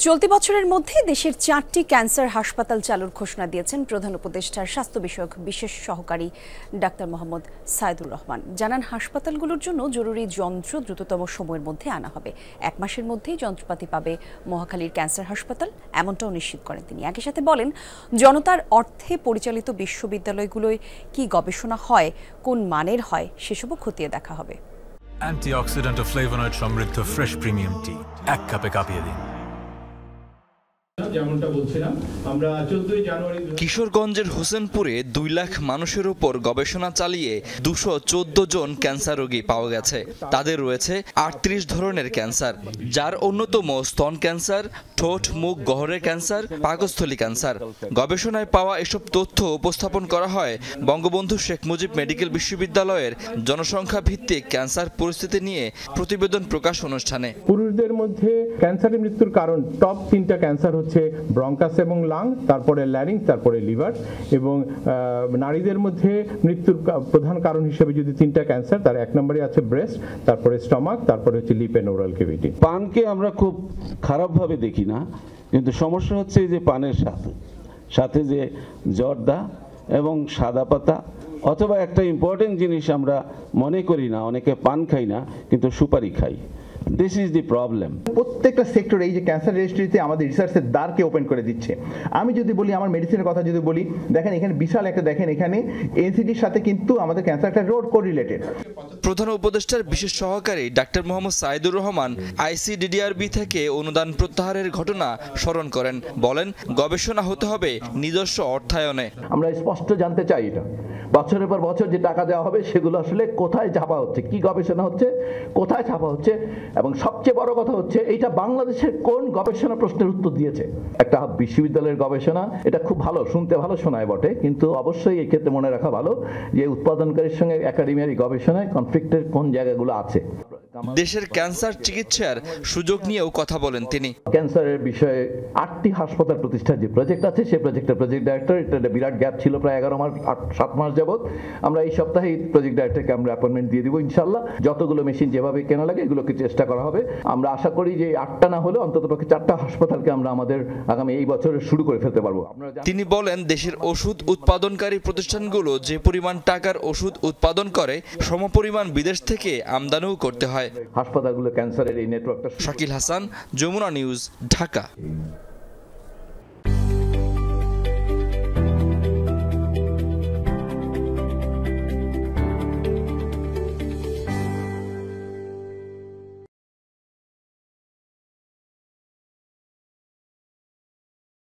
চলতি বছরের মধ্যে দেশের 4টি ক্যান্সার হাসপাতাল চালুর ঘোষণা দিয়েছেন প্রধান উপদেষ্টার স্বাস্থ্য বিষয়ক বিশেষ সহকারী ডাক্তার মোহাম্মদ সাইদুর রহমান। জানান, হাসপাতালগুলোর জন্য জরুরি যন্ত্র দ্রুততম সময়ের মধ্যে আনা হবে। 1 মাসের মধ্যেই যন্ত্রপাতি পাবে মহাখালীর ক্যান্সার হাসপাতাল, এমনটাও নিশ্চিত করেন তিনি। একই সাথে বলেন, জনতার অর্থে পরিচালিত বিশ্ববিদ্যালয়গুলোয় কি গবেষণা হয়, কোন মানের হয়, সেসবও খতিয়ে দেখা হবে। অ্যান্টিঅক্সিডেন্ট ও ফ্লেভোনয়েড সমৃদ্ধ ফ্রেশ প্রিমিয়াম টি 1 কাপে কাঁপিয়ে দিন। যেমনটা বলছিলাম, আমরা 14 জানুয়ারি কিশোরগঞ্জের হোসেনপুরে 2 লাখ মানুষের উপর গবেষণা চালিয়ে 214 জন ক্যান্সার রোগী পাওয়া গেছে। তাদের রয়েছে 38 ধরনের ক্যান্সার, যার অন্যতম স্তন ক্যান্সার, ঠোঁট মুখ গহ্বরের ক্যান্সার, পাকস্থলী ক্যান্সার। গবেষণায় পাওয়া এসব তথ্য উপস্থাপন করা হয় বঙ্গবন্ধু শেখ মুজিব মেডিকেল বিশ্ববিদ্যালয়ের জনসংখ্যা ভিত্তিক ক্যান্সার পরিস্থিতি নিয়ে প্রতিবেদন প্রকাশ অনুষ্ঠানে। পুরুষদের মধ্যে ক্যান্সারের মৃত্যুর কারণ টপ 3টা ক্যান্সার হচ্ছে ব্রঙ্কাস এবং লাং, তারপরে ল্যারিংস, তারপরে লিভার। এবং নারীদের মধ্যে মৃত্যুর প্রধান কারণ হিসেবে যদি 3টা ক্যান্সার, তার 1 নম্বরে আছে ব্রেস্ট, তারপরে স্টমাক, তারপরে হচ্ছে লিপ এন্ড ওরাল ক্যাভিটি। পানকে আমরা খুব খারাপভাবে দেখি না, কিন্তু সমস্যা হচ্ছে যে পানের সাথে যে জর্দা এবং সাদা পাতা, অথবা একটা ইম্পর্টেন্ট জিনিস আমরা মনে করি না, অনেকে পান খাই না কিন্তু সুপারি খাই। This is the problem. প্রত্যেকটা সেক্টর এই যে ক্যান্সার রেজিস্ট্রিতে আমাদের রিসার্চের দ্বারকে ওপেন করে দিচ্ছে। আমি যদি বলি আমার মেডিসিনের কথা যদি বলি, দেখেন এখানে বিশাল একটা, দেখেন এখানে এনসিডির সাথে কিন্তু আমাদের ক্যান্সারটা রোড কোরিলেটেড। প্রধান উপদেষ্টার বিশেষ সহকারী ডাক্তার মোহাম্মদ সাইদুর রহমান আইসিডিডিআরবি থেকে অনুদান প্রত্যাহারের ঘটনা স্মরণ করেন। বলেন, গবেষণা হতে হবে নিজস্ব অর্থায়নে। আমরা স্পষ্ট জানতে চাই এটা বছরের পর বছর যে টাকা দেওয়া হবে সেগুলো আসলে কোথায় ছাপা হচ্ছে, কি গবেষণা হচ্ছে, কোথায় ছাপা হচ্ছে, এবং সবচেয়ে বড় কথা হচ্ছে এইটা বাংলাদেশের কোন গবেষণা প্রশ্নের উত্তর দিয়েছে। একটা বিশ্ববিদ্যালয়ের গবেষণা, এটা খুব ভালো, শুনতে ভালো শোনায় বটে, কিন্তু অবশ্যই এই ক্ষেত্রে মনে রাখা ভালো যে উৎপাদনকারীর সঙ্গে একাডেমিয়ার গবেষণায় কনফ্লিক্টের কোন জায়গাগুলো আছে। দেশের ক্যান্সার চিকিৎসার সুযোগ নিয়েও কথা বলেন তিনি। ক্যান্সারের বিষয়ে 8টি হাসপাতাল প্রতিষ্ঠার যে প্রজেক্ট আছে, সেই প্রজেক্টের প্রজেক্ট ডাইরেক্টর, এটা বিরাট গ্যাপ ছিল প্রায় 7 মাস যাবত। আমরা এই সপ্তাহে প্রজেক্ট ডাইরেক্টরকে আমরা অ্যাপয়েন্টমেন্ট দিয়ে দিব ইনশাল্লাহ। যতগুলো মেশিন যেভাবে কেনা লাগে এগুলোকে চেষ্টা করা হবে। আমরা আশা করি যে 8টা না হলে অন্ততপক্ষে 4টা হাসপাতালকে আমরা আমাদের আগামী এই বছরে শুরু করে ফেলতে পারবো। তিনি বলেন, দেশের ওষুধ উৎপাদনকারী প্রতিষ্ঠানগুলো যে পরিমাণ টাকার ওষুধ উৎপাদন করে, সমপরিমাণ বিদেশ থেকে আমদানিও করতে হয়। হাসপাতালগুলো ক্যান্সারের এই নেটওয়ার্কটা। শাকিল হাসান, যমুনা নিউজ, ঢাকা।